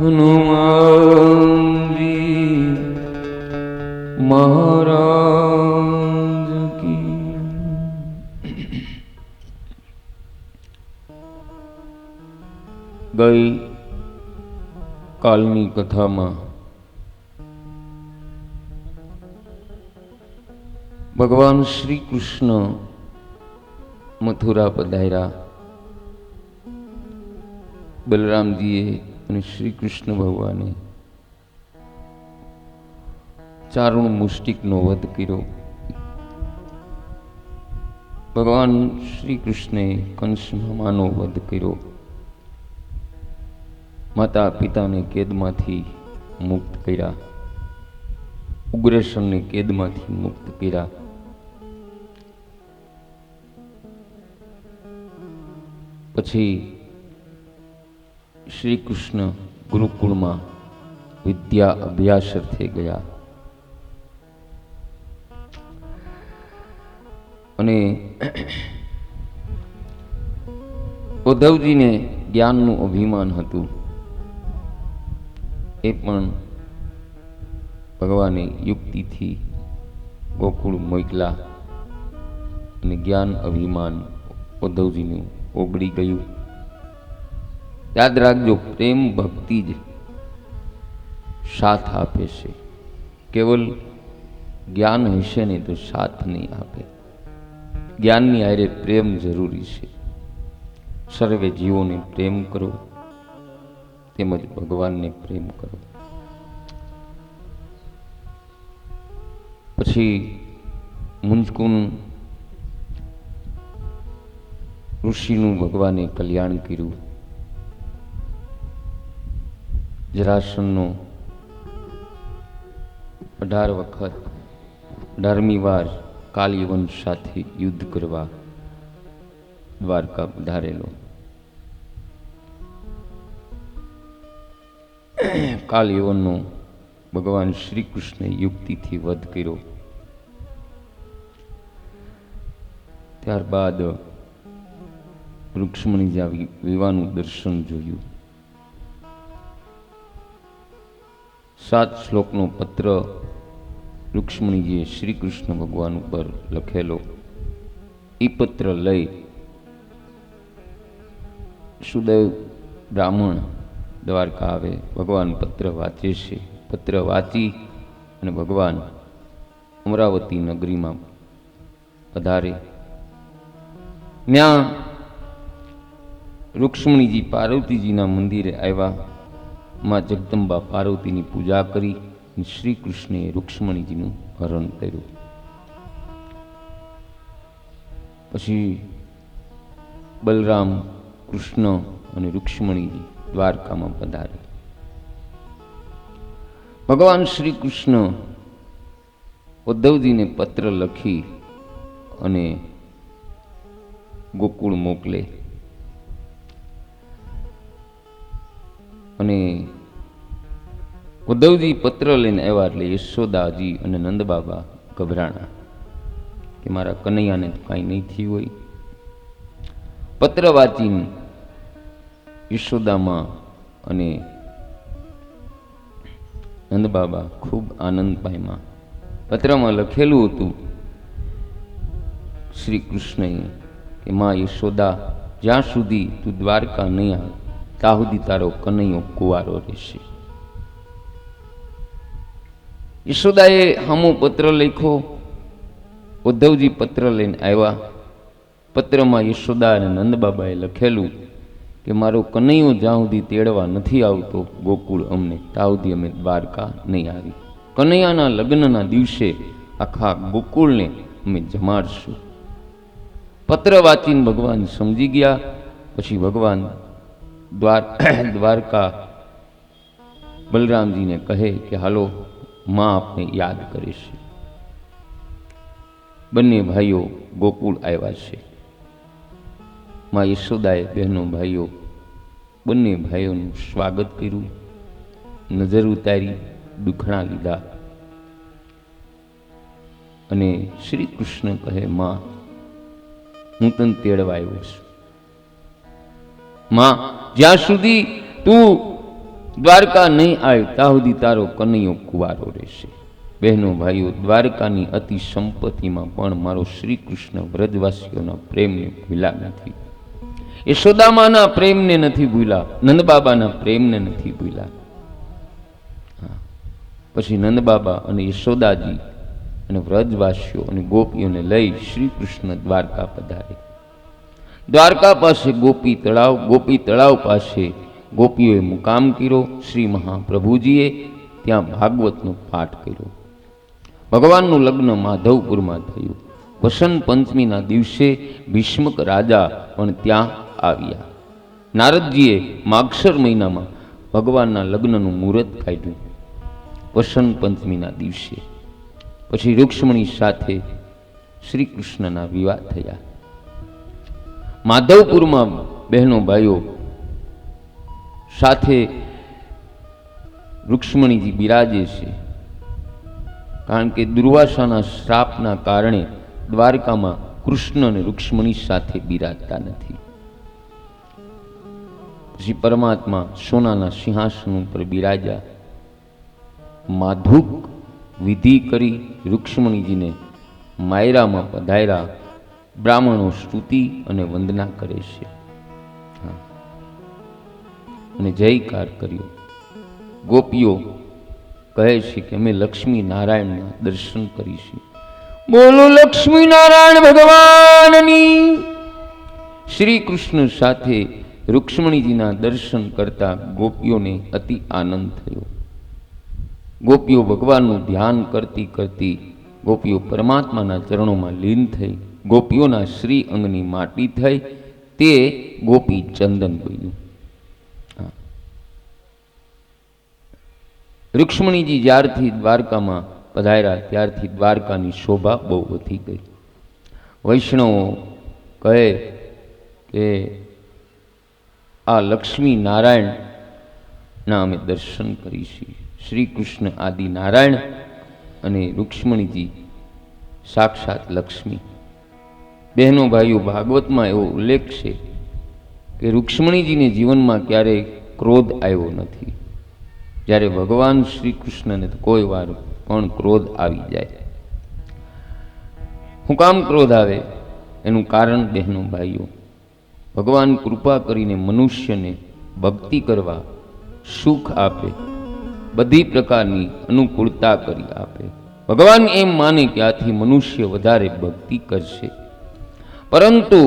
હનુમાનજી મહારાજ કી. ગઈ કાલની કથામાં ભગવાન શ્રી કૃષ્ણ મથુરા પધાર્યા. બલરામજીએ અને શ્રી કૃષ્ણ ભગવાને ચારુણ મુષ્ટિકનો વધ કર્યો. ભગવાન શ્રી કૃષ્ણે કંસ મામાનો વધ કર્યો. માતા પિતાને કેદમાંથી મુક્ત કર્યા. ઉગ્રેસનને કેદમાંથી મુક્ત કર્યા. પછી શ્રી કૃષ્ણ ગુરુકુળમાં વિદ્યા અભ્યાસ અર્થે ગયા અને ઉદ્ધવજીને જ્ઞાનનું અભિમાન હતું. એ પણ ભગવાને યુક્તિથી ગોકુળ મોકલા અને જ્ઞાન અભિમાન ઉદ્ધવજીનું ઓગળી ગયું. યાદ રાખજો, પ્રેમ ભક્તિ જ સાથ આપે છે. કેવલ જ્ઞાન હશે ને તો સાથ નહીં આપે. જ્ઞાનની હારે પ્રેમ જરૂરી છે. સર્વે જીવોને પ્રેમ કરો તેમજ ભગવાનને પ્રેમ કરો. પછી મુંજકુંડ ઋષિનું ભગવાને કલ્યાણ કર્યું. જરાસનનો 18 વખત 18મી વાર કાલિયવંશ સાથે યુદ્ધ કરવા દ્વારકા પધારેલો. કાલિયવનનો ભગવાન શ્રી કૃષ્ણે યુક્તિથી વધ કર્યો. ત્યારબાદ રુક્ષ્મણીજા વિવાહનું દર્શન જોયું. 7 શ્લોકનો પત્ર રુક્ષ્મણીજીએ શ્રી કૃષ્ણ ભગવાન ઉપર લખેલો. એ પત્ર લઈ સુદેવ બ્રાહ્મણ દ્વારકા આવે. ભગવાન પત્ર વાંચે છે. પત્ર વાંચી અને ભગવાન અમરાવતી નગરીમાં પધારે. ત્યાં રુક્ષ્મણીજી પાર્વતીજીના મંદિરે આવ્યા. માં જગદંબા પાર્વતીની પૂજા કરી. શ્રી કૃષ્ણે રુક્ષ્મણીજીનું હરણ કર્યું. પછી બલરામ, કૃષ્ણ અને રુક્ષ્મણીજી દ્વારકામાં પધારે. ભગવાન શ્રી કૃષ્ણ ઉદ્ધવજીને પત્ર લખી અને ગોકુળ મોકલે અને ઉદ્ધવજી પત્ર લઈને આવ્યા એટલે યશોદાજી અને નંદબાબા ગભરાણા કે મારા કનૈયાને તો કાંઈ નહીં થયું હોય. પત્ર વાંચીને યશોદામાં અને નંદબાબા ખૂબ આનંદ પામ્યા. પત્રમાં લખેલું હતું શ્રી કૃષ્ણએ કે માં યશોદા, જ્યાં સુધી તું દ્વારકા નહીં આવે ત્યાં સુધી તારો કનૈયો કુંવારો રહેશે. યશોદાએ હામો પત્ર લખ્યો. ઉદ્ધવજી પત્ર લઈને આવ્યા. પત્રમાં યશોદા અને નંદબાબાએ લખેલું કે મારો કનૈયો જ્યાં સુધી તેડવા નથી આવતો ગોકુળ અમને, ત્યાં સુધી અમે દ્વારકા નહીં આવી. કનૈયાના લગ્નના દિવસે આખા ગોકુળને અમે જમાડશું. પત્ર વાંચીને ભગવાન સમજી ગયા. પછી ભગવાન દ્વારકા બલરામજીને કહે કે હાલો, માં આપને યાદ કરે છે. બંને ભાઈઓ ગોકુળ આવ્યા છે. માં યશોદાએ બહેનો ભાઈઓ બંને ભાઈઓનું સ્વાગત કર્યું. નજર ઉતારી, દુખણા લીધા અને શ્રી કૃષ્ણ કહે, માં હું તને તેડવા આવ્યો છું. માં જ્યાં સુધી તું દ્વારકા નહીં આવે ત્યાં સુધી તારો કનૈયો કુંવારો રહેશે. બહેનો ભાઈઓ, દ્વારકાની અતિ સંપત્તિમાં પણ મારો શ્રી કૃષ્ણ વ્રજવાસીઓના પ્રેમને ભૂલ્યા નથી. યશોદામાના પ્રેમને નથી ભૂલ્યા, નંદબાબાના પ્રેમને નથી ભૂલ્યા. પછી નંદબાબા અને યશોદાજી અને વ્રજવાસીઓ અને ગોપીઓને લઈ શ્રી કૃષ્ણ દ્વારકા પધારે. દ્વારકા પાસે ગોપી તળાવ પાસે ગોપીઓએ મુકામ કર્યો. શ્રી મહાપ્રભુજીએ ત્યાં ભાગવતનો પાઠ કર્યો. ભગવાનનું લગ્ન માધવપુરમાં થયું. વસંત પંચમીના દિવસે ભીષ્મક રાજા પણ ત્યાં આવ્યા. નારદજીએ માગસર મહિનામાં ભગવાનના લગ્નનું મુહૂર્ત કાઢ્યું વસંત પંચમીના દિવસે. પછી રૂક્ષ્મણી સાથે શ્રી કૃષ્ણના વિવાહ થયા. માધવપુરમાં બહેનો ભાઈઓ સાથે રૂક્ષ્મણીજી બિરાજે છે. કારણ કે દુર્વાસાના શ્રાપના કારણે દ્વારકામાં કૃષ્ણ અને રૂક્ષ્મણી સાથે બિરાજતા નથી. પછી પરમાત્મા સોનાના સિંહાસન ઉપર બિરાજ્યા. માધુક વિધિ કરી રૂક્ષ્મણીજીને માયરામાં પધાર્યા. બ્રાહ્મણો સ્તુતિ અને વંદના કરે છે અને જયકાર કર્યો. ગોપીઓ કહે છે કે અમે લક્ષ્મી નારાયણના દર્શન કરીશું. બોલો લક્ષ્મી નારાયણ ભગવાનની. શ્રી કૃષ્ણ સાથે રૂક્ષ્મણીજીના દર્શન કરતા ગોપીઓને અતિ આનંદ થયો. ગોપીઓ ભગવાનનું ધ્યાન કરતી કરતી ગોપીઓ પરમાત્માના ચરણોમાં લીન થઈ. ગોપીઓના શ્રી અંગની માટી થઈ. તે ગોપી ચંદન બન્યું. રૂક્ષ્મણીજી જ્યારથી દ્વારકામાં પધાર્યા ત્યારથી દ્વારકાની શોભા બહુ વધી ગઈ. વૈષ્ણવો કહે કે આ લક્ષ્મી નારાયણના અમે દર્શન કરીશું. શ્રી કૃષ્ણ આદિ નારાયણ અને રૂક્ષ્મણીજી સાક્ષાત લક્ષ્મી. બહેનો ભાઈઓ, ભાગવતમાં એવો ઉલ્લેખ છે કે રૂક્ષ્મણીજીને જીવનમાં ક્યારેય ક્રોધ આવ્યો નથી. જ્યારે ભગવાન શ્રી કૃષ્ણને કોઈ વાર પણ ક્રોધ આવી જાય. હું કામ ક્રોધ આવે? એનું કારણ બહેનો ભાઈઓ, ભગવાન કૃપા કરીને મનુષ્યને ભક્તિ કરવા સુખ આપે, બધી પ્રકારની અનુકૂળતા કરી આપે. ભગવાન એમ માને કે આથી મનુષ્ય વધારે ભક્તિ કરશે. પરંતુ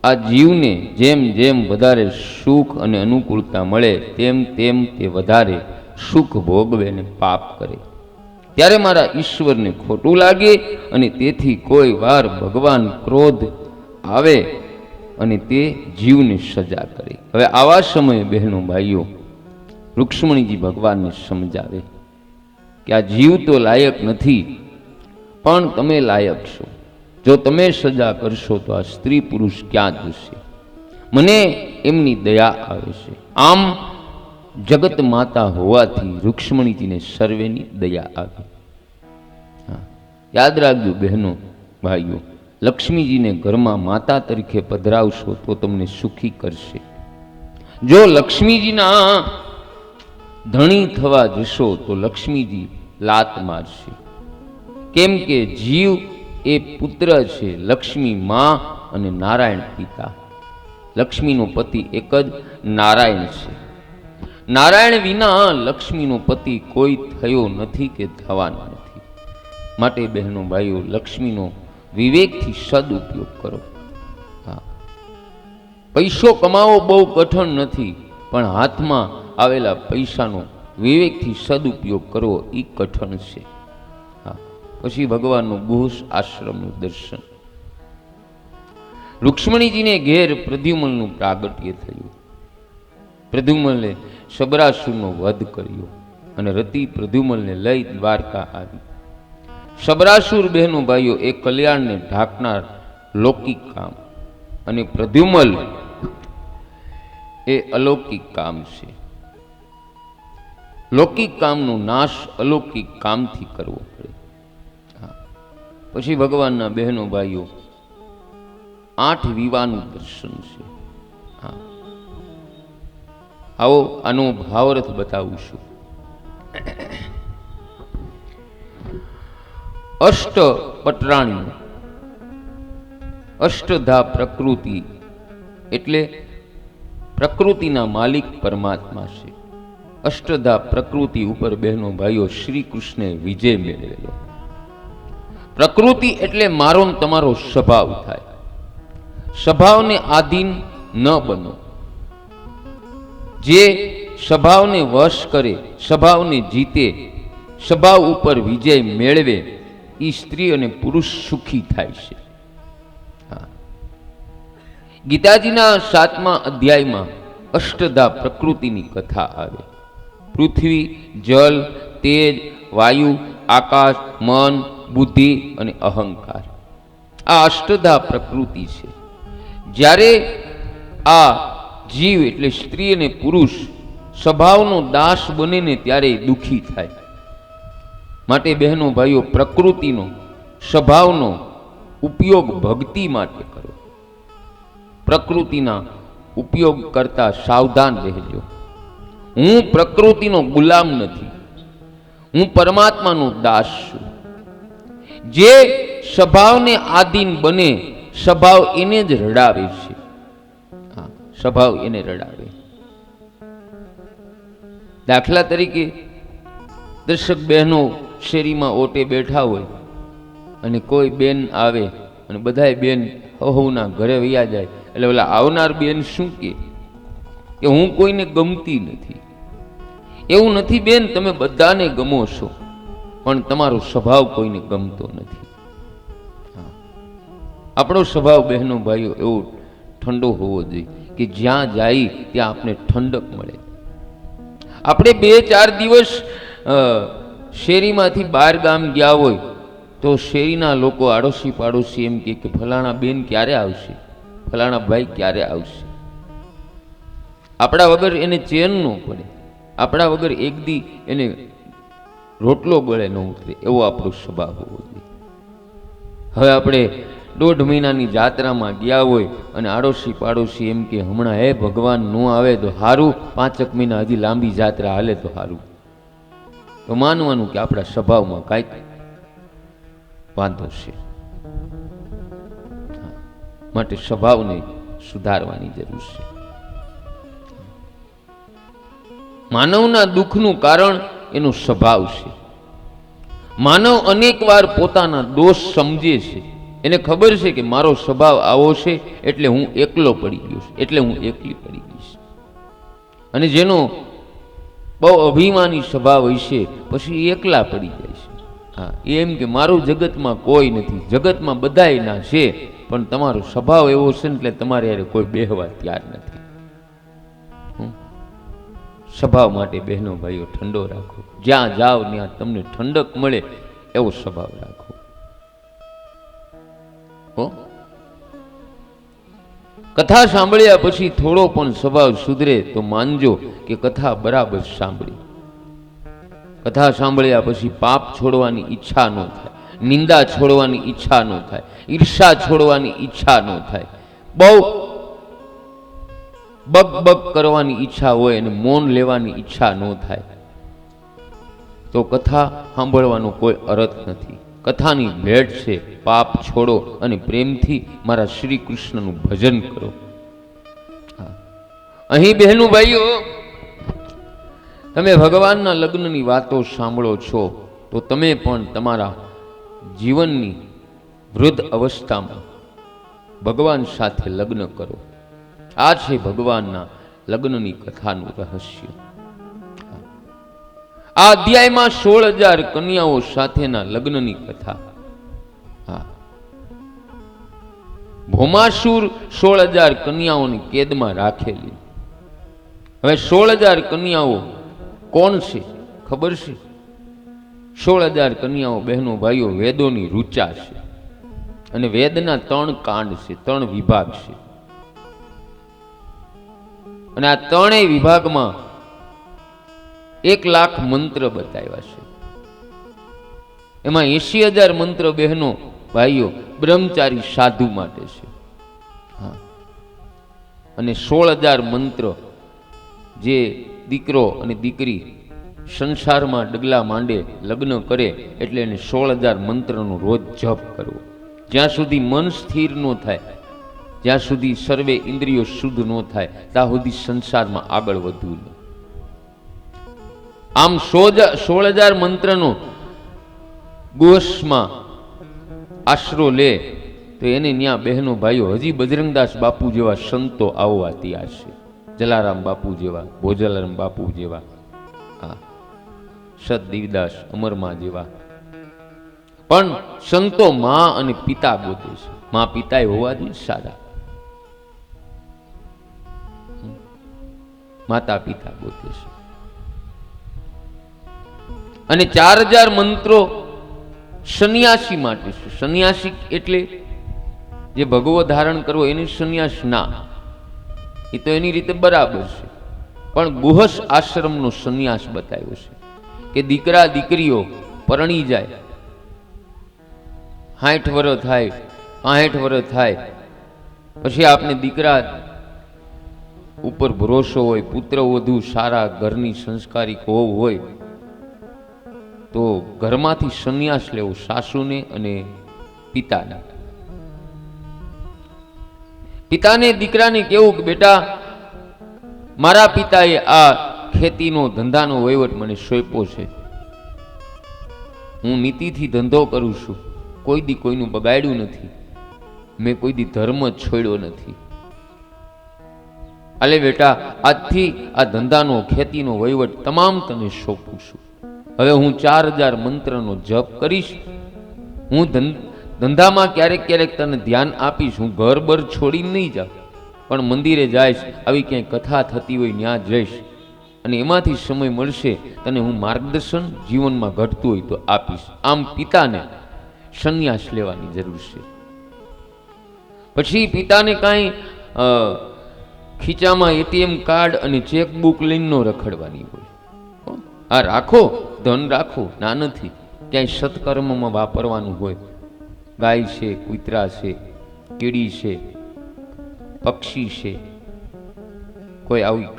આ જીવને જેમ જેમ વધારે સુખ અને અનુકૂળતા મળે તેમ તેમ તે વધારે સુખ ભોગવે અને પાપ કરે. ત્યારે મારા ઈશ્વરને ખોટું લાગે અને તેથી કોઈ વાર ભગવાન ક્રોધ આવે અને તે જીવને સજા કરે. હવે આવા સમયે બહેનો ભાઈઓ, રૂક્ષ્મણીજી ભગવાનને સમજાવે કે આ જીવ તો લાયક નથી, પણ તમે લાયક છો. જો તમે સજા કરશો તો આ સ્ત્રી પુરુષ ક્યાં જશે? મને એમની દયા આવે છે. આમ જગત માતા હોવાથી રૂક્ષ્મણીજીને સર્વેની દયા આવી. યાદ રાખજો બહેનો ભાઈઓ, લક્ષ્મીજીને ઘરમાં માતા તરીકે પધરાવશો તો તમને સુખી કરશે. જો લક્ષ્મીજીના ધણી થવા જશો તો લક્ષ્મીજી લાત મારશે. કેમ કે જીવ એ પુત્ર છે, લક્ષ્મી માં અને નારાયણ પિતા. લક્ષ્મીનો પતિ એક જ નારાયણ છે. નારાયણ વિના લક્ષ્મીનો પતિ કોઈ થયો નથી કે થવાનો નથી. માટે બહેનો ભાઈઓ, લક્ષ્મીનો વિવેકથી સદુપયોગ કરો. હા, પૈસો કમાવો બહુ કઠણ નથી, પણ હાથમાં આવેલા પૈસાનો વિવેકથી સદુપયોગ કરવો એ કઠણ છે. પછી ભગવાનનું ગુહ્સ આશ્રમનું દર્શન. રૂક્ષ્મણીજીને ઘેર પ્રદ્યુમનનું પ્રાગટ્ય થયું. પ્રદ્યુમને શબરાસુરનો વધ કર્યો અને રતિ પ્રદ્યુમનને લઈ દ્વારકા આવી. શબરાસુર બહેનો ભાઈઓ એ કલ્યાણને ઢાંકનાર લૌકિક કામ અને પ્રદ્યુમન એ અલૌકિક કામ છે. લૌકિક કામનો નાશ અલૌકિક કામથી કરવો પડે. પછી ભગવાનના બહેનો ભાઈઓ 8 વિવાહનું દર્શન છે. આવો આનો ભાવાર્થ બતાવું છું. અષ્ટ પટરાણી, અષ્ટધા પ્રકૃતિ એટલે પ્રકૃતિના માલિક પરમાત્મા છે. અષ્ટધા પ્રકૃતિ ઉપર બહેનો ભાઈઓ શ્રી કૃષ્ણે વિજય મેળવેલો. પ્રકૃતિ એટલે મારો ને તમારો સ્વભાવ થાય. સ્વભાવને આધીન ન બનો. જે સ્વભાવને વશ કરે, સ્વભાવને જીતે, સ્વભાવ ઉપર વિજય મેળવે, એ સ્ત્રી અને પુરુષ સુખી થાય છે. ગીતાજીના 7મા અધ્યાયમાં અષ્ટધા પ્રકૃતિની કથા આવે. પૃથ્વી, જલ, તેજ, વાયુ, આકાશ, મન, બુદ્ધિ અને અહંકાર, આ અષ્ટધા પ્રકૃતિ છે. જ્યારે આ જીવ એટલે સ્ત્રી અને પુરુષ સ્વભાવનો દાસ બને ને ત્યારે દુઃખી થાય. માટે બહેનો ભાઈઓ, પ્રકૃતિનો, સ્વભાવનો ઉપયોગ ભક્તિ માટે કરો. પ્રકૃતિના ઉપયોગ કરતા સાવધાન રહેજો. હું પ્રકૃતિનો ગુલામ નથી, હું પરમાત્માનો દાસ છું. જે સ્વભાવને આધીન બને, સ્વભાવ એને જ રડાવે છે. હા, સ્વભાવ એને રડાવે. દાખલા તરીકે દર્શક બહેનો શેરીમાં ઓટે બેઠા હોય અને કોઈ બેન આવે અને બધાય બેન હવના ઘરે વયા જાય એટલે ઓલા આવનાર બેન શું કે હું કોઈને ગમતી નથી. એવું નથી બેન, તમે બધાને ગમો છો, પણ તમારો સ્વભાવ કોઈને ગમતો નથી. આપણો સ્વભાવ બહેનો ભાઈઓ એવો ઠંડો હોવો જોઈએ કે જ્યાં જાય ત્યાં આપણે ઠંડક મળે. આપણે 2-4 દિવસ શેરીમાંથી બહાર ગામ ગયા હોય તો શેરીના લોકો આડોશી પાડોશી એમ કે ફલાણા બેન ક્યારે આવશે, ફલાણા ભાઈ ક્યારે આવશે. આપણા વગર એને ચેન ન પડે, આપણા વગર એક દી એને રોટલો ગળે ન ઉતરે, એવો આપણો સ્વભાવ હોવો જોઈએ. હવે આપણે 1.5 મહિનાની જાત્રામાં ગયા હોય અને આડોશી પાડોશી એમ કે હમણાં હે ભગવાન ન આવે તો સારું, 5 મહિના હજી લાંબી જાત્રા હાલે તો સારું, તો માનવાનું કે આપણા સ્વભાવમાં કાંઈક વાંધો છે. માટે સ્વભાવને સુધારવાની જરૂર છે. માનવના દુઃખનું કારણ એનો સ્વભાવ છે. માનવ અનેક વાર પોતાના દોષ સમજે છે. એને ખબર છે કે મારો સ્વભાવ આવો છે એટલે હું એકલો પડી ગયો છું, એટલે હું એકલી પડી ગઈશ. અને જેનો બહુ અભિમાની સ્વભાવ હશે પછી એકલા પડી જાય છે. હા, એમ કે મારું જગતમાં કોઈ નથી, જગતમાં બધાય ના છે, પણ તમારો સ્વભાવ એવો છે ને એટલે તમારે યારે કોઈ બેહવા તૈયાર નથી. સ્વભાવ માટે બહેનો ભાઈઓ ઠંડો રાખો. જ્યાં જાઓ ત્યાં તમને ઠંડક મળે એવો સ્વભાવ રાખો. કથા સાંભળ્યા પછી થોડો પણ સ્વભાવ સુધરે તો માનજો કે કથા બરાબર સાંભળી. કથા સાંભળ્યા પછી પાપ છોડવાની ઈચ્છા ન થાય, નિંદા છોડવાની ઈચ્છા ન થાય, ઈર્ષા છોડવાની ઈચ્છા ન થાય, બહુ બગ બગ કરવાની ઈચ્છા હોય અને મૌન લેવાની ઈચ્છા ન થાય, તો કથા સાંભળવાનો કોઈ અર્થ નથી. કથાની ભેટ છે, પાપ છોડો અને પ્રેમથી મારા શ્રી કૃષ્ણનું ભજન કરો. અહીં બહેનો ભાઈઓ, તમે ભગવાનના લગ્નની વાતો સાંભળો છો તો તમે પણ તમારા જીવનની વૃદ્ધ અવસ્થામાં ભગવાન સાથે લગ્ન કરો. આ છે ભગવાનના લગ્નની કથાનું રહસ્ય. આ અધ્યાયમાં 16,000 કન્યાઓ સાથેના લગ્નની કથા. હા, ભૌમાસુર 16,000 કન્યાઓની કેદમાં રાખેલી. હવે 16,000 કન્યાઓ કોણ છે ખબર છે? 16,000 કન્યાઓ બહેનો ભાઈઓ વેદોની રૂચા છે. અને વેદના 3 કાંડ છે, 3 વિભાગ છે. અને આ 3 વિભાગમાં 1,00,000 મંત્ર બતાવ્યા છે. એમાં 80,000 મંત્ર બહેનો ભાઈઓ બ્રહ્મચારી સાધુ માટે છે. હા, અને 16,000 મંત્ર જે દીકરો અને દીકરી સંસારમાં ડગલા માંડે, લગ્ન કરે એટલે એને 16,000 મંત્રનો રોજ જપ કરવો. જ્યાં સુધી મન સ્થિર ન થાય, જ્યાં સુધી સર્વે ઇન્દ્રિયો શુદ્ધ ન થાય, ત્યાં સુધી સંસારમાં આગળ વધવું નહીં. આમ 16,000 મંત્રનો ગોસમાં આશરો લે તો એને ત્યાં બહેનો ભાઈઓ હજી બજરંગદાસ બાપુ જેવા સંતો આવવા તૈયાર છે. જલારામ બાપુ જેવા, ભોજલારામ બાપુ જેવા, સત દેવીદાસ અમરમાં જેવા. પણ સંતો માં અને પિતા ગોતે છે. માં પિતા હોવા જોઈએ સારા, માતા પિતા ગોતે છે. અને 4,000 મંત્રો સંન્યાસી માટે છે. સંન્યાસી એટલે જે ભગવો ધારણ કરવો એને સંન્યાસ ના, એ તો એની રીતે બરાબર છે. પણ ગુહસ આશ્રમનો સંન્યાસ બતાવ્યો છે કે દીકરા દીકરીઓ પરણી જાય, 60 વર્ષ થાય, 65 વર્ષ થાય, પછી આપણે દીકરા ઉપર ભરોસો હોય, પુત્ર વધુ સારા ઘરની સંસ્કારી હોવ હોય તો ઘરમાંથી સંન્યાસ લેવો, સાસુને અને પિતાને. પિતાને દીકરાને કેવું કે બેટા, મારા પિતાએ આ ખેતીનો ધંધાનો વહીવટ મને સોંપ્યો છે, હું નીતિથી ધંધો કરું છું, કોઈ દી કોઈનું બગાડ્યું નથી, મેં કોઈ દી ધર્મ છોડ્યો નથી. અલે બેટા, આજથી આ ધંધાનો ખેતીનો વહીવટ તમામ તને સોંપું છું. હવે હું 4,000 મંત્રનો જપ કરીશ, હું ધંધામાં ક્યારેક ક્યારેક તને ધ્યાન આપીશ, હું ઘર બર છોડીને નહીં જાઉં, પણ મંદિરે જઈશ, આવી ક્યાંય કથા થતી હોય ત્યાં જઈશ, અને એમાંથી સમય મળશે તને હું માર્ગદર્શન જીવનમાં ઘટતું હોય તો આપીશ. આમ પિતાને સંન્યાસ લેવાની જરૂર છે. પછી પિતાને કાંઈ ખીચામાં એટીએમ કાર્ડ અને ચેકબુક લઈને ન રખડવાની હોય. આ રાખો, ધન રાખો, ના નથી, ક્યાંય સત્કર્મમાં વાપરવાનું હોય. ગાય છે, કૂતરા છે, કીડી છે, પક્ષી છે, કોઈ આવી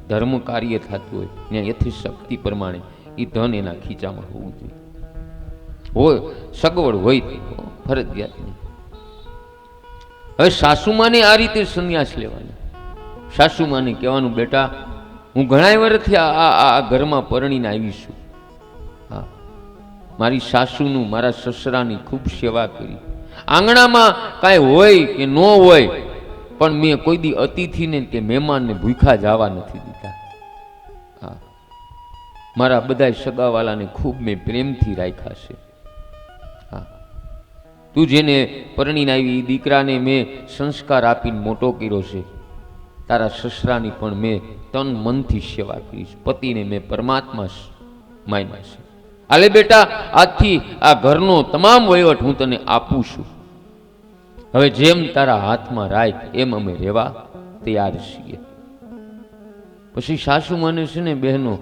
ધર્મ કાર્ય થતું હોય ત્યાં યથાશક્તિ પ્રમાણે એ ધન એના ખીચામાં હોવું જોઈએ. હોય સગવડ હોય ફરજિયાત નહીં. હવે સાસુમાને આ રીતે સંન્યાસ લેવાનો. સાસુમાને કહેવાનું, બેટા હું ઘણા વર્ષથી આ ઘરમાં પરણીને આવી છું, હા, મારી સાસુનું, મારા સસરાની ખૂબ સેવા કરી. આંગણામાં કાંઈ હોય કે ન હોય, પણ મેં કોઈ દી અતિથિને કે મહેમાનને ભૂખ્યા જવા નથી દીધા. હા, મારા બધા સગાવાલાને ખૂબ મેં પ્રેમથી રાખ્યા છે. હા, તું જેને પરણીને આવી દીકરાને મેં સંસ્કાર આપીને મોટો કર્યો છે, તારા સસરાની પણ મેં તન મનથી સેવા કરી છે, પતિને મેં પરમાત્મા માન્યા છે. હાલે બેટા, આજથી આ ઘરનો તમામ વહીવટ હું તને આપું છું, હવે જેમ તારા હાથમાં રાખ એમ અમે રહેવા તૈયાર છીએ. પછી સાસુ મને છે ને બહેનો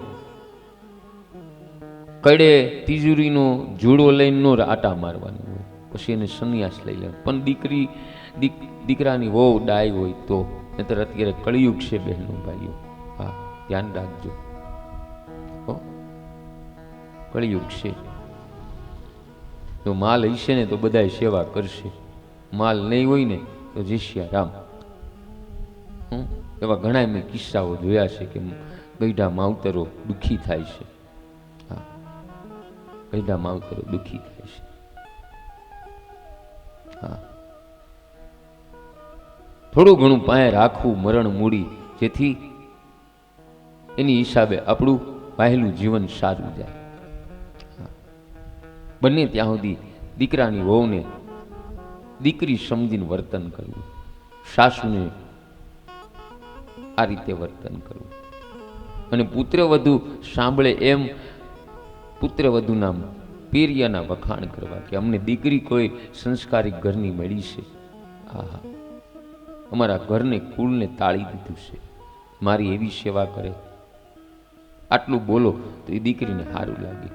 કડે તિજોરીનો જુડો લઈને નો આટા મારવાનો હોય, પછી એને સંન્યાસ લઈ લે. પણ દીકરાની વહુ ડાય હોય તો, નહીતર અત્યારે કળિયુગ છે બહેનો ભાઈઓ, હા ધ્યાન રાખજો, કળિયુગ છે. જો માલ હશે ને તો બધાય સેવા કરશે, માલ નહીં હોય ને તો જય શ્રી રામ. એવા ઘણા મેં કિસ્સાઓ જોયા છે કે ગઈઢા માવતરો દુઃખી થાય છે. હા, ગઈઢા માવતરો દુઃખી થાય છે. હા, થોડું ઘણું પાસે રાખવું મરણ મૂડી, જેથી એની હિસાબે આપણું પહેલું જીવન સારું જાય. બને ત્યાં સુધી દીકરાની વહુને દીકરી સમજીને વર્તન કરવું, સાસુને આ રીતે વર્તન કરવું. અને પુત્રવધુ સાંભળે એમ પુત્રવધુના પિયરના વખાણ કરવા કે અમને દીકરી કોઈ સંસ્કારી ઘરની મળી છે, હા, અમારા ઘરને કુળને તાળી દીધું છે, મારી એવી સેવા કરે, આટલું બોલો તો એ દીકરીને સારું લાગે.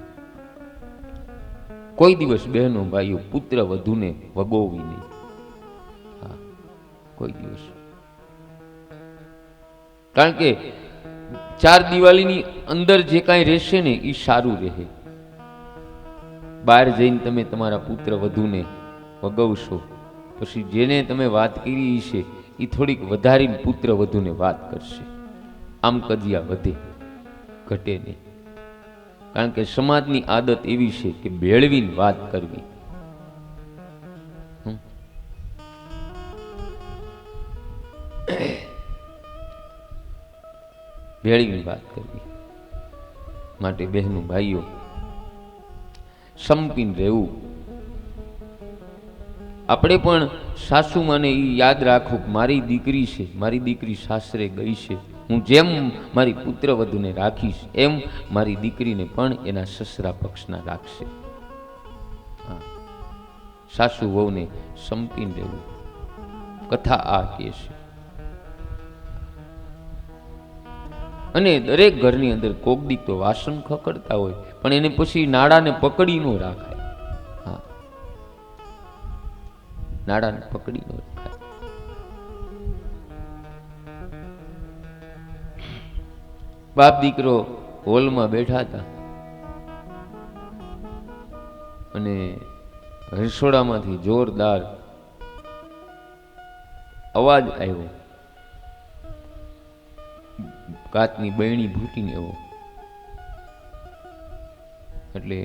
કોઈ દિવસ બહેનો ભાઈઓ પુત્ર વધુને વગોવી નહીં. હા, કોઈ દિવસ. કારણ કે ચાર દિવાલીની અંદર જે કાંઈ રહેશે ને એ સારું રહે. બહાર જઈને તમે તમારા પુત્ર વધુને વગવશો, પછી જેને તમે વાત કરી છે એ થોડીક વધારીને પુત્ર વધુને વાત કરશે. આમ કજિયા વધે, ઘટે નહીં. કારણ કે સમાજની આદત એવી છે કે ભેળવીને વાત કરવી. ભેળવીને વાત કરવી. માટે બહેનો ભાઈઓ, સંપીને રહેવું. આપણે પણ સાસુમાને એ યાદ રાખો કે મારી દીકરી છે, મારી દીકરી સાસરે ગઈ છે, હું જેમ મારી પુત્ર વધુને રાખીશ એમ મારી દીકરીને પણ એના સસરા પક્ષના રાખશે. સાસુ વહુને સંપીને રહેવું. કથા આ કહે છે. અને દરેક ઘરની અંદર કોક દીક તો વાસણ ખકડતા હોય, પણ એને પછી નાડાને પકડી ન રાખાય. હા, નાડાને પકડી ન રાખાય. બાપ દીકરો હોલમાં બેઠા હતા અને રસોડામાંથી જોરદાર અવાજ આવ્યો, કાચની બહેણી ફૂટીને એવો. એટલે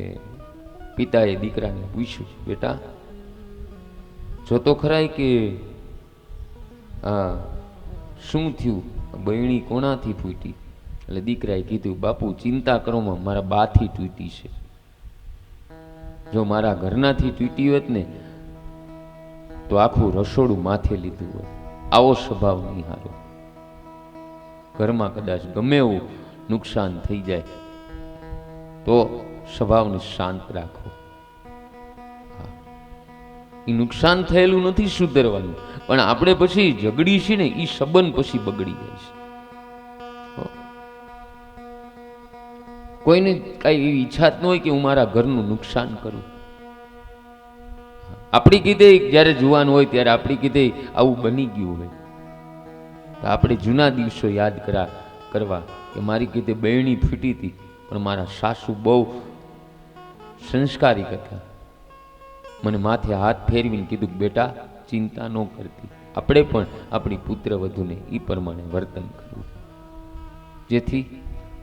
પિતાએ દીકરાને પૂછ્યું, બેટા જોતો ખરાય કે શું થયું, બહેણી કોણાથી ફૂટી? એટલે દીકરાએ કીધું, બાપુ ચિંતા કરોમાં મારા બાથી તૂટી છે. જો મારા ઘરનાથી તૂટી હોત ને તો આખું રસોડું માથે લીધું હોત. આવો સ્વભાવ નહીં હારો. ઘરમાં કદાચ ગમે એવું નુકસાન થઈ જાય તો સ્વભાવને શાંત રાખો. એ નુકસાન થયેલું નથી સુધરવાનું, પણ આપણે પછી ઝઘડી છે ને એ સંબંધ પછી બગડી જાય છે. કોઈને કઈ એવી ઈચ્છા જ ન હોય કે હું મારા ઘરનું નુકસાન કરું. આપણી કીધે જ્યારે જુવાન હોય ત્યારે આપણી કીધે આવું બની ગયું હોય તો આપણે જૂના દિવસો યાદ કરવા કે મારી કીધે બહેણી ફૂટી હતી, પણ મારા સાસુ બહુ સંસ્કારી હતા. મને માથે હાથ ફેરવીને કીધું, બેટા ચિંતા ન કરતી. આપણે પણ આપણી પુત્ર વધુને એ પ્રમાણે વર્તન કરવું, જેથી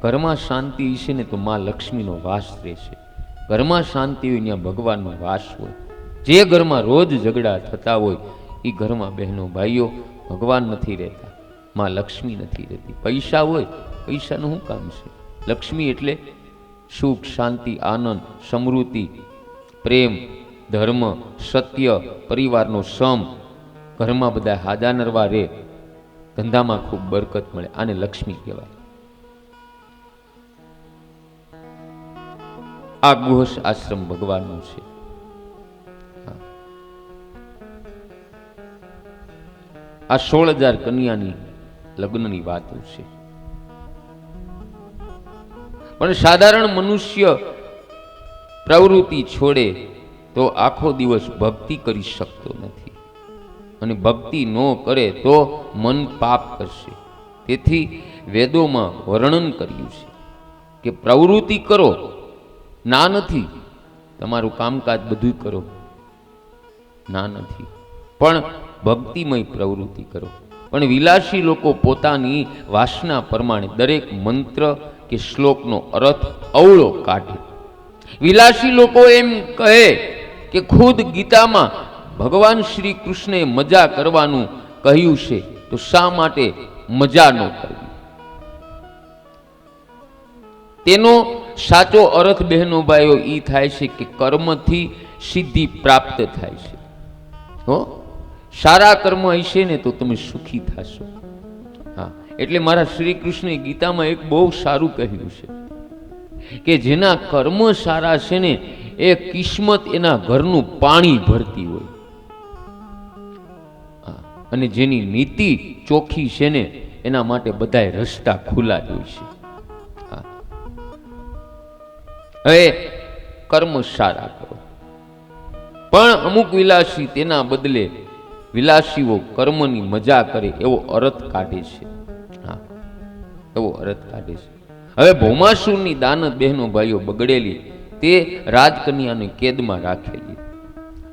ઘરમાં શાંતિ હશે ને તો માં લક્ષ્મીનો વાસ રહેશે. ઘરમાં શાંતિ હોય ત્યાં ભગવાનનો વાસ હોય. જે ઘરમાં રોજ ઝઘડા થતા હોય એ ઘરમાં બહેનો ભાઈઓ ભગવાન નથી રહેતા, માં લક્ષ્મી નથી રહેતી. પૈસા હોય, પૈસાનું શું કામ છે? લક્ષ્મી એટલે સુખ, શાંતિ, આનંદ, સમૃદ્ધિ, પ્રેમ, ધર્મ, સત્ય, પરિવારનો સમ. ઘરમાં બધા હાજા નરવા રહે, ધંધામાં ખૂબ બરકત મળે. આને લક્ષ્મી કહેવાય. આ ગૃહસ્થ આશ્રમ ભગવાનનો છે. આ 16,000 કન્યાની લગ્નની વાતો છે. પણ સાધારણ મનુષ્ય પ્રવૃત્તિ છોડે તો આખો દિવસ ભક્તિ કરી શકતો નથી, અને ભક્તિ ન કરે તો મન પાપ કરશે. તેથી વેદોમાં વર્ણન કર્યું છે કે પ્રવૃત્તિ કરો, ના નથી. તમારું કામકાજ બધું કરો, ના નથી, પણ ભક્તિમય પ્રવૃત્તિ કરો. પણ વિલાસી લોકો પોતાની વાસના પ્રમાણે દરેક મંત્ર કે શ્લોકનો અર્થ અવળો કાઢે. વિલાસી લોકો એમ કહે કે ખુદ ગીતામાં ભગવાન શ્રી કૃષ્ણે મજા કરવાનું કહ્યું છે, તો શા માટે મજા ન કરવી? તેનો સાચો અર્થ બહેનો ભાઈઓ એ થાય છે કે કર્મથી સિદ્ધિ પ્રાપ્ત થાય છે. હો, સારા કર્મ હશે ને તો તમે સુખી થશો. હા, એટલે મારા શ્રી કૃષ્ણે ગીતામાં એક બહુ સારું કહ્યું છે કે જેના કર્મ સારા છે ને એ કિસ્મત એના ઘરનું પાણી ભરતી હોય, અને જેની નીતિ ચોખ્ખી છે ને એના માટે બધાય રસ્તા ખુલ્લા જ હોય છે. હવે કર્મ સારા કરો. પણ અમુક વિલાસી તેના બદલે વિલાસીઓ કર્મની મજા કરે એવો અર્થ કાઢે છે. હા, એવો અર્થ કાઢે છે. હવે ભૌમાસુરની દાનત બહેનો ભાઈઓ બગડેલી તે રાજકન્યાને કેદમાં રાખેલી.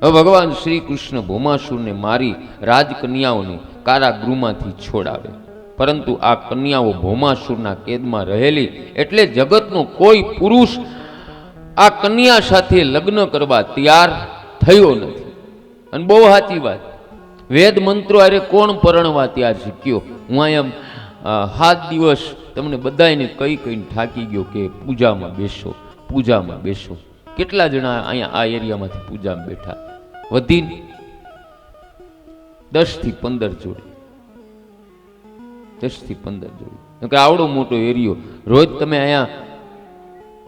હવે ભગવાન શ્રી કૃષ્ણ ભૌમાસુરને મારી રાજકન્યાઓને કારાગૃહમાંથી છોડાવે, પરંતુ આ કન્યાઓ ભૌમાસુરના કેદમાં રહેલી એટલે જગતનો કોઈ પુરુષ આ કન્યા સાથે લગ્ન કરવા તૈયાર થયો નથી. અને બહુ સાચી વાત, વેદ મંત્રો અરે કોણ પરણવા તૈયાર છે કયો? હું અહીંયા 7 દિવસ તમને બધાને કહીને થાકી ગયો કે પૂજામાં બેસો, પૂજામાં બેસો. કેટલા જણા અહીંયા આ એરિયામાંથી પૂજામાં બેઠા? વધીને 10 થી 15 જોડે, 10 થી 15 જોડી. આવડો મોટો એરિયો, રોજ તમે અહીંયા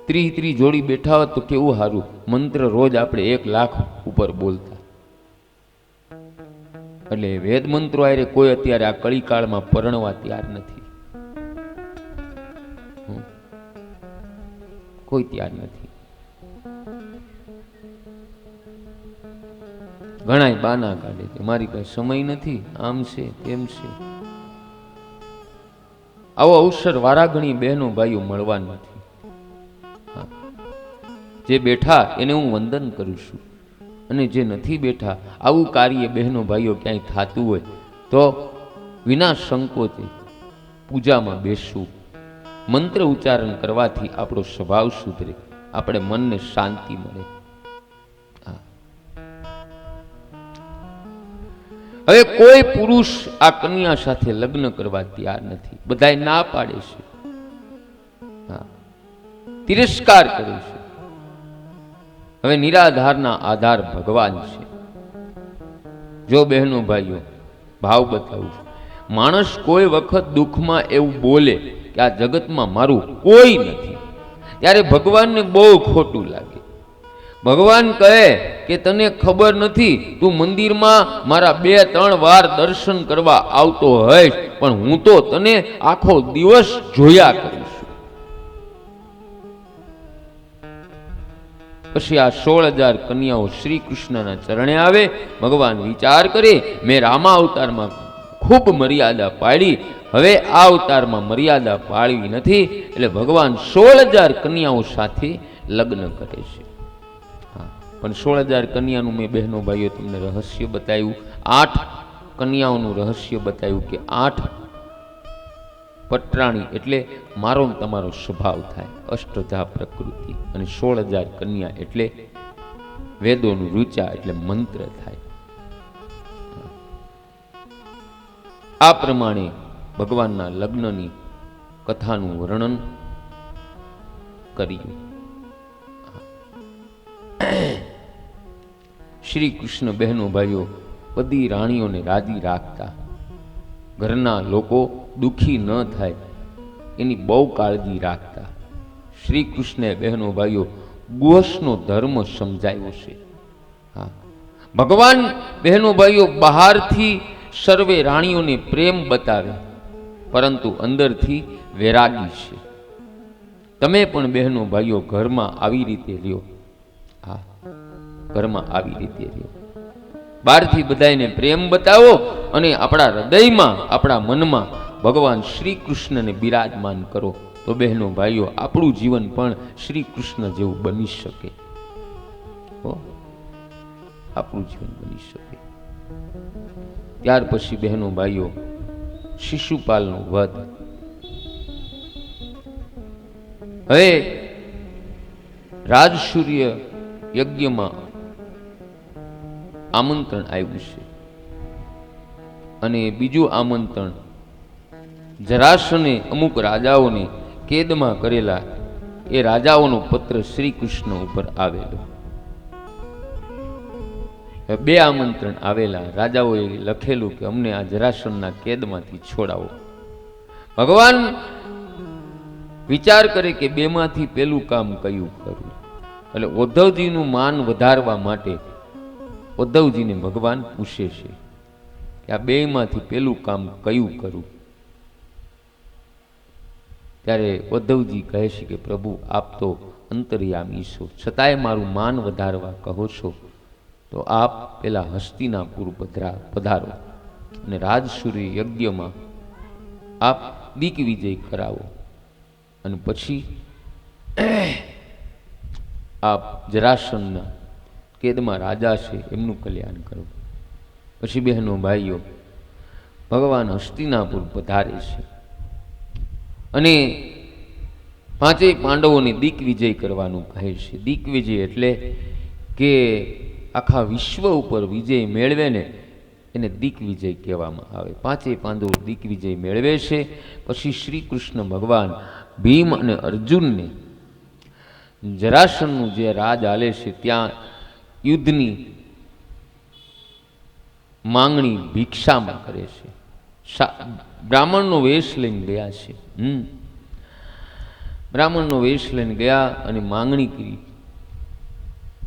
30 જોડી બેઠા હોત તો કેવું સારું. મંત્ર રોજ આપણે 1 લાખ ઉપર બોલતા. એટલે વેદ મંત્રો આરે કોઈ અત્યારે આ કળીકાળમાં પરણવા તૈયાર નથી, કોઈ તૈયાર નથી. ઘણાય બાના કાઢે છે, મારી પાસે સમય નથી, આમ છે તેમ છે. આવો અવસર વારાઘણી બહેનો ભાઈઓ મળવા નથી. જે બેઠા એને હું વંદન કરું છું, અને જે નથી બેઠા, આવું કાર્ય બહેનો ભાઈઓ ક્યાંય થતું હોય તો વિના સંકોચે પૂજામાં બેસવું. મંત્ર ઉચ્ચારણ કરવાથી આપણો સ્વભાવ સુધરે, આપણે મનને શાંતિ મળે. હવે કોઈ પુરુષ આ કન્યા સાથે લગ્ન કરવા તૈયાર નથી, બધાય ના પાડે છે, તિરસ્કાર કરે છે. હવે નિરાધારના આધાર ભગવાન છે. જો બહેનો ભાઈઓ ભાવ બતાવું, માણસ કોઈ વખત દુઃખમાં એવું બોલે કે આ જગતમાં મારું કોઈ નથી, ત્યારે ભગવાનને બહુ ખોટું લાગે. ભગવાન કહે કે તને ખબર નથી, તું મંદિરમાં મારા 2-3 વાર દર્શન કરવા આવતો હોઈશ, પણ હું તો તને આખો દિવસ જોયા કરીશ. પછી આ 16,000 કન્યાઓ શ્રી કૃષ્ણના ચરણે આવે. ભગવાન વિચાર કરે, મેં રામા અવતારમાં ખૂબ મર્યાદા પાડી, હવે આ અવતારમાં મર્યાદા પાળવી નથી, એટલે ભગવાન 16,000 કન્યાઓ સાથે લગ્ન કરે છે. પણ 16,000 કન્યાનું મેં બહેનો ભાઈઓ તમને રહસ્ય બતાવ્યું. 8 કન્યાઓનું રહસ્ય બતાવ્યું કે 8 પટરાણી એટલે મારો તમારો સ્વભાવ થાય, અષ્ટધા પ્રકૃતિ. અને 16,000 કન્યા એટલે વેદોનું ઋચા એટલે મંત્ર થાય. આ પ્રમાણે ભગવાનના લગ્નની કથાનું વર્ણન કર્યું. શ્રી કૃષ્ણ બહેનો ભાઈઓ બધી રાણીઓને રાજી રાખતા, ઘરના લોકો દુઃખી ન થાય એની બહુ કાળજી રાખતા. શ્રી કૃષ્ણે બહેનો ભાઈઓ ગુહસનો ધર્મ સમજાવ્યો છે. ભગવાન બહેનો ભાઈઓ બહારથી સર્વે રાણીઓને પ્રેમ બતાવે, પરંતુ અંદરથી વૈરાગી છે. તમે પણ બહેનો ભાઈઓ ઘરમાં આવી રીતે રહ્યો. ઘરમાં આવી રીતે રહ્યો. બહારથી બધાને પ્રેમ બતાવો અને આપણા હૃદયમાં, આપણા મનમાં ભગવાન શ્રી કૃષ્ણને બિરાજમાન કરો, તો બહેનો ભાઈઓ આપણું જીવન પણ શ્રી કૃષ્ણ જેવું બની શકે. આપણું જીવન બની શકે. ત્યાર પછી બહેનો ભાઈઓ શિશુપાલનો વધ. હવે રાજસૂર્ય યજ્ઞમાં આમંત્રણ આવ્યું છે, અને બીજું આમંત્રણ જરાસને અમુક રાજાઓને કેદમાં કરેલા એ રાજાઓનો પત્ર શ્રી કૃષ્ણ ઉપર આવેલો. 2 આમંત્રણ આવેલા. રાજાઓએ લખેલું કે અમને આ જરાસનના કેદમાંથી છોડાવો. ભગવાન વિચાર કરે કે 2 માંથી પેલું કામ કયું કરવું. એટલે ઉદ્ધવજીનું માન વધારવા માટે ઉદ્ધવજીને ભગવાન પૂછે છે કે આ 2 માંથી પેલું કામ કયું કરું. ત્યારે ઉદ્ધવજી કહે છે કે પ્રભુ આપ તો અંતર્યામી છો, છતાંય મારું માન વધારવા કહો છો, તો આપ પેલા હસ્તિનાપુર પધારો અને રાજસૂરી યજ્ઞમાં આપ દિગ્વિજય કરાવો અને પછી આ જરાસંધના કેદમાં રાજા છે એમનું કલ્યાણ કરો. પછી બહેનો ભાઈઓ ભગવાન હસ્તિનાપુર પધારે છે અને પાંચેય પાંડવોને દિગ્વિજય કરવાનું કહે છે. દિગ્વિજય એટલે કે આખા વિશ્વ ઉપર વિજય મેળવે ને એને દિગ્વિજય કહેવામાં આવે. પાંચેય પાંડવો દિગ્વિજય મેળવે છે. પછી શ્રી કૃષ્ણ ભગવાન ભીમ અને અર્જુનને જરાસંધનું જે રાજ હાલે છે ત્યાં યુદ્ધની માંગણી ભિક્ષામાં કરે છે. બ્રાહ્મણનો વેશ લઈને ગયા છે. બ્રાહ્મણનો વેશ લઈને ગયા અને માંગણી કરી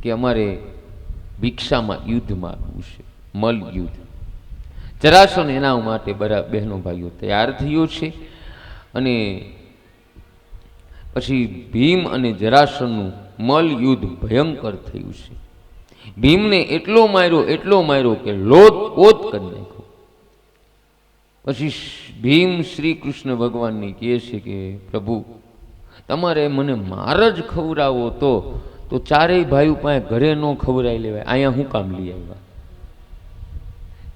કે અમારે ભિક્ષામાં યુદ્ધ માગવું છે, મલ યુદ્ધ. જરાસંધ એના માટે બહેનો ભાઈઓ તૈયાર થયો છે અને પછી ભીમ અને જરાસંધનું મલ યુદ્ધ ભયંકર થયું છે. ભીમને એટલો માર્યો કે લોથ પોત કરી નાખ્યો. પછી ભીમ શ્રી કૃષ્ણ ભગવાનને કહે છે કે પ્રભુ તમારે મને માર જ ખવડાવો તો ચારેય ભાઈઓ પાસે ઘરે ન ખવડાવી લેવાય, અહીંયા હું કામ લઈ આવ્યા?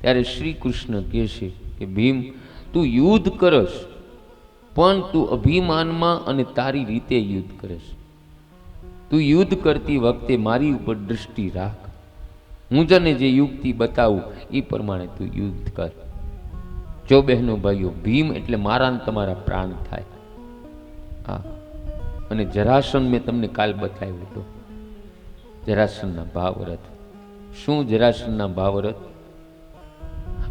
ત્યારે શ્રી કૃષ્ણ કહે છે કે ભીમ તું યુદ્ધ કરશ પણ તું અભિમાનમાં અને તારી રીતે યુદ્ધ કરશ. તું યુદ્ધ કરતી વખતે મારી ઉપર દૃષ્ટિ રાખ. હું તને જે યુક્તિ બતાવું એ પ્રમાણે તું યુદ્ધ કર. જો બહેનો ભાઈઓ ભીમ એટલે મારા ને તમારા પ્રાણ થાય. હા, અને જરાસંધ મેં તમને કાલ બતાવ્યો હતો, જરાસંધના ભાવરથ. શું જરાસંધના ભાવરથ?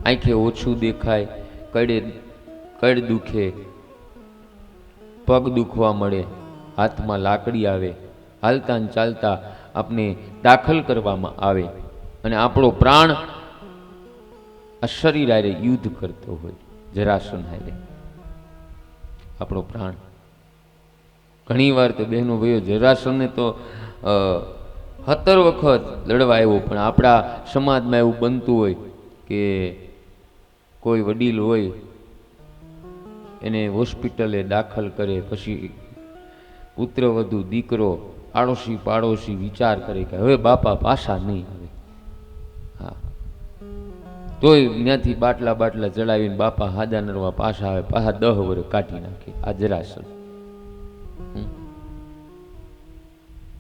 આંખે ઓછું દેખાય, કડ દુખે, પગ દુખવા મળે, હાથમાં લાકડી આવે, હાલતા ને ચાલતા આપણે દાખલ કરવામાં આવે અને આપણો પ્રાણ આ શરીર હારે યુદ્ધ કરતો હોય. જરાસંધ હારે આપણો પ્રાણ ઘણી વાર તો બહેનો ભાઈઓ જરાસંધને તો 17 વખત લડવા આવ્યો, પણ આપણા સમાજમાં એવું બનતું હોય કે કોઈ વડીલ હોય એને હોસ્પિટલે દાખલ કરે, પછી પુત્રવધુ દીકરો આડોશી પાડોશી વિચાર કરે કે હવે બાપા પાછા નહીં આવે. હા, તોય ત્યાંથી બાટલા ચડાવીને બાપા હાજા નરવા પાછા આવે, પાછા 10 વર્ષ કાઢી નાખે. આ જરાસંધ.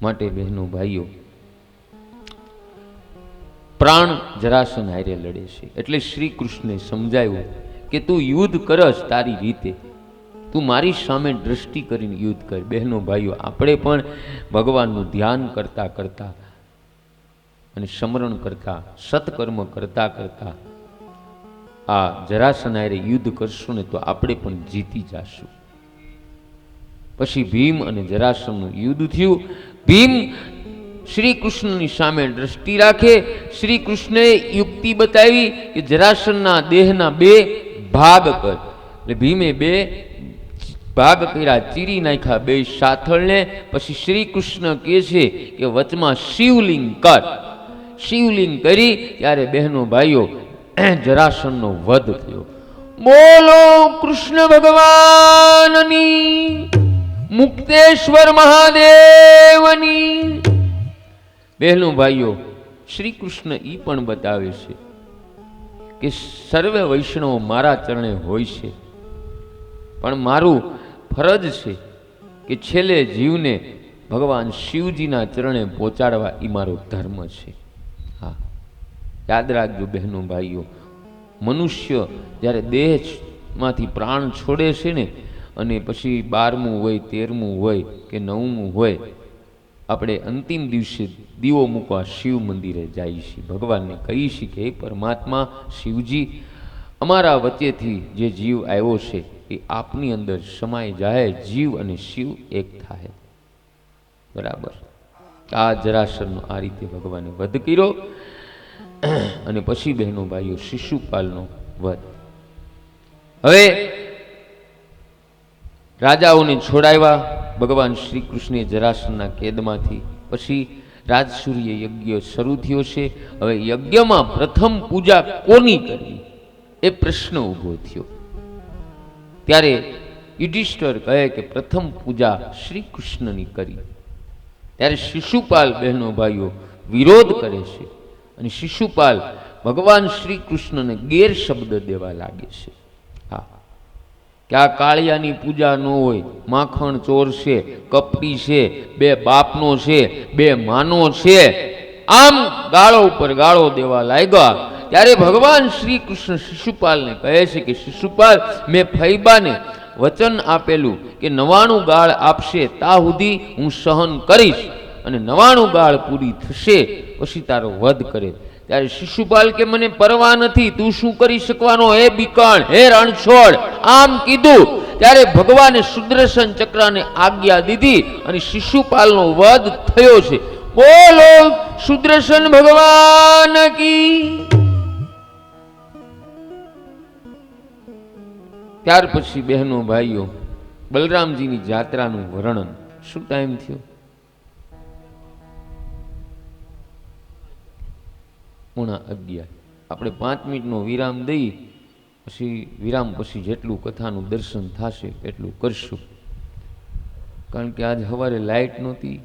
માટે બહેનો ભાઈઓ પ્રાણ જરાસંધ હારે લડે છે. એટલે શ્રી કૃષ્ણે સમજાવ્યું કે તું યુદ્ધ કરશ તારી રીતે, તું મારી સામે દ્રષ્ટિ કરીને યુદ્ધ કર. બહેનો ભાઈઓ આપણે પણ ભગવાનનું ધ્યાન કરતા કરતા અને સ્મરણ કરતા સત્કર્મ કરતા કરતા આ જરાસંધ હારે યુદ્ધ કરશું ને તો આપણે પણ જીતી જશું. પછી ભીમ અને જરાસંધનું યુદ્ધ થયું. ભીમ શ્રી કૃષ્ણની સામે દ્રષ્ટિ રાખે. શ્રી કૃષ્ણએ યુક્તિ બતાવી કે જરાસંધના દેહના 2 ભાગ કર. એટલે ભીમે 2 ભાગ કર્યા, ચીરી નાખ્યા 2 સાથળને. પછી શ્રી કૃષ્ણ કહે છે કે વચમાં શિવલિંગ કર. શિવલિંગ કરી ત્યારે બહેનો ભાઈઓ જરાસંધનો વધ થયો. બોલો કૃષ્ણ ભગવાનની, મુક્તેશ્વર મહાદેવની. બહેનો ભાઈઓ શ્રી કૃષ્ણ ઈ પણ બતાવે છે કે સર્વે વૈષ્ણવ મારા ચરણે હોય છે, પણ મારું ફરજ છે કે છેલ્લે જીવને ભગવાન શિવજીના ચરણે પહોંચાડવા એ મારો ધર્મ છે. હા, યાદ રાખજો બહેનો ભાઈઓ, મનુષ્ય જ્યારે દેહમાંથી પ્રાણ છોડે છે ને અને પછી 12મું હોય, 13મું હોય કે 9મું હોય, આપણે અંતિમ દિવસે દીવો મૂકવા શિવ મંદિરે જઈએ છીએ. ભગવાનને કહીએ છીએ કે હે પરમાત્મા શિવજી, અમારા વચ્ચેથી જે જીવ આવ્યો છે એ આપની અંદર સમાઈ જાય, જીવ અને શિવ એક થાય. બરાબર. આ જરાસંધનો આ રીતે ભગવાને વધ કર્યો. અને પછી બહેનો ભાઈઓ શિશુપાલનો વધ. હવે રાજાઓને છોડાવ્યા ભગવાન શ્રી કૃષ્ણે જરાસંધના કેદમાંથી. પછી રાજસૂર્ય યજ્ઞ શરૂ થયો છે. હવે યજ્ઞમાં પ્રથમ પૂજા કોની કરવી એ પ્રશ્ન ઊભો થયો. ત્યારે યુધિષ્ઠિર કહે કે પ્રથમ પૂજા શ્રી કૃષ્ણની કરી. ત્યારે શિશુપાલ બહેનો ભાઈઓ વિરોધ કરે છે અને શિશુપાલ ભગવાન શ્રી કૃષ્ણને ગેરશબ્દ દેવા લાગે છે. હા, કે આ કાળિયાની પૂજા ન હોય, માખણ ચોર છે, કપટી છે, બે બાપનો છે, બે માનો છે, આમ ગાળો ઉપર ગાળો દેવા લાગ્યા. ત્યારે ભગવાન શ્રી કૃષ્ણ શિશુપાલને કહે છે કે શિશુપાલ, મેં ફૈબાને વચન આપેલું કે 99 ગાળ આપશે તા સુધી હું સહન કરીશ, અને 99 ગાળ પૂરી થશે પછી તારો વધ કરે. ત્યારે શિશુપાલ કે મને પરવા નથી, તું શું કરી શકવાનો હે બીકણ, હે રણછોડ, આમ કીધું. ત્યારે ભગવાને સુદર્શન ચક્રને આજ્ઞા દીધી અને શિશુપાલનો વધ થયો છે. બોલો સુદર્શન ભગવાન કી. ત્યાર પછી બહેનો ભાઈઓ બલરામજીની જાત્રાનું વર્ણન. શું ટાઈમ થયો? પૂણા 11. આપણે 5 મિનિટનો વિરામ દઈ, પછી વિરામ પછી જેટલું કથાનું દર્શન થશે એટલું કરશું. કારણ કે આજ સવારે લાઇટ નહોતી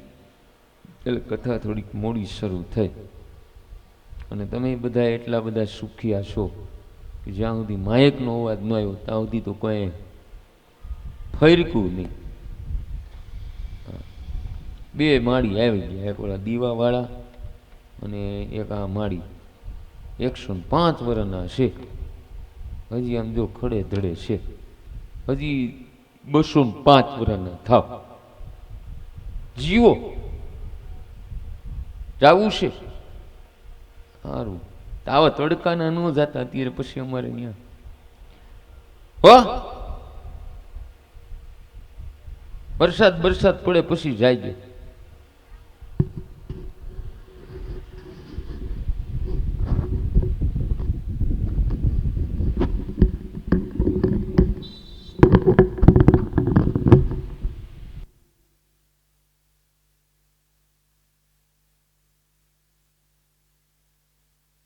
એટલે કથા થોડીક મોડી શરૂ થઈ. અને તમે બધા એટલા બધા સુખિયા છો કે જ્યાં સુધી માયકનો અવાજ ન આવ્યો ત્યાં સુધી તો કોઈ ફરકું નહીં. 2 માળી આવી ગયા, એક ઓલા દીવાવાળા અને એક આ માળી. 105 વર્ષના છે, હજી આમ જો ખડે ધડે છે, હજી 205 વર્ષના થાવ. જીવો જાવું છે સારું. આવા તડકાના ન જતા અત્યારે, પછી અમારે ત્યાં હો વરસાદ પડે પછી જાય.